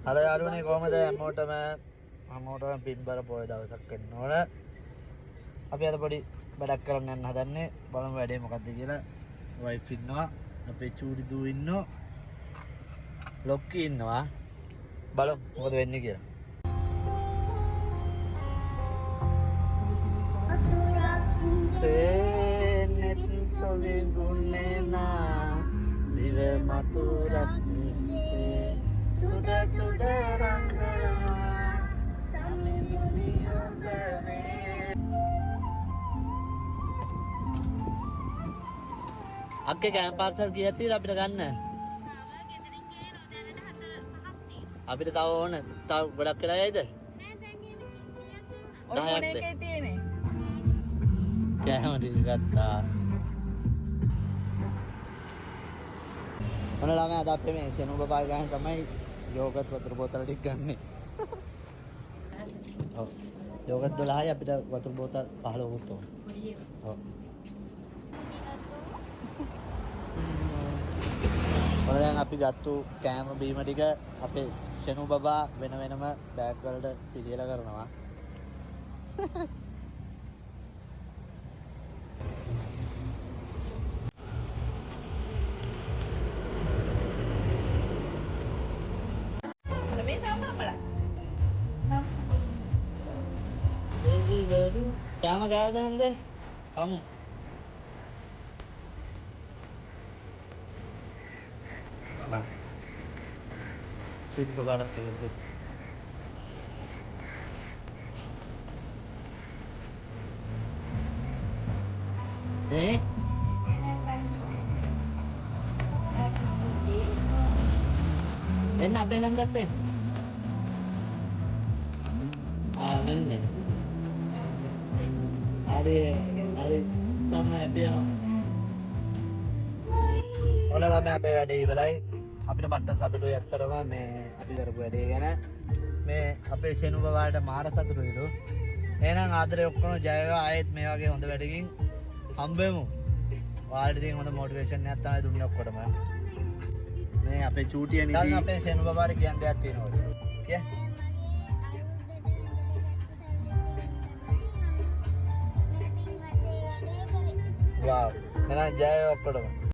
Hello යාළුවනේ කොහමද හැමෝටම පින්බර පොය දවසක් වෙන්න ඕන. අපි අද පොඩි වැඩක් කරන්න යන්න හදන්නේ. බලමු වැඩේ මොකද්ද කියලා. වයිෆ් ඉන්නවා, අපේ චූටි දූ ඉන්නවා, ලොක්කි ඉන්නවා. බලමු මොකද වෙන්නේ කියලා. සේනෙත් සොවේ ගුනේ නා දිව මතුරත් තුඩ රංගනවා සමිඳුනි ඔබ වේ. අක්කේ කෑම පාර්සල් කීයක් තියෙද අපිට ගන්න? ගෙදරින් ගේනවා දැනට 4-5ක් තියෙනවා. අපිට තව ඕන තව ගොඩක් වෙලා යයිද? නෑ දැන් එහෙම කීයක් දුන්නා. ඔය මොන එකේ තියෙන්නේ? කෑම ටික ගත්තා. මොන ළමයා අද අපේ මේ සෙනු බබා ගාන තමයි යෝගට් වතුර බෝතල් ටික ගන්නෙ. ඔව්. යෝගට් 12යි අපිට වතුර බෝතල් 15කුත් ඕන. ඔව්. ඔන්න දැන් අපි ගත්තු කෑම බීම ටික අපේ සෙනු බබා වෙන වෙනම බෑග් වලට පිළියෙල කරනවා. මේ තාම අපල. කෑම ගාවද නැන්ද? අමු. බා. පිට ගානක් තියෙද්දි. එන්න අපේ නම් ගත්තේ. නෙන්නේ. හරි තමයි අපියම. ඔයාලා මේ අපේ වැඩේ ඉවරයි. අපිට පට්ට සතුටුයි ඇත්තරම මේ අපි කරපු වැඩේ ගැන. මේ අපේ සෙනු බබාට මාර සතුටුයිලු. එහෙනම් ආදරේ ඔක්කොම ජය වේවා. ආයෙත් මේ වගේ හොඳ වැඩකින් හම්බෙමු. ඔයාලට ඉතින් හොඳ මොටිවේෂන් එකක් තමයි දුන්නේ ඔක්කොටම. මේ අපේ චූටිය නිදි. දැන් අපේ සෙනු බබාට කියන්න දෙයක් තියෙනවා. කිය. Wow, එහෙනම් ජය ඔක්කොටම.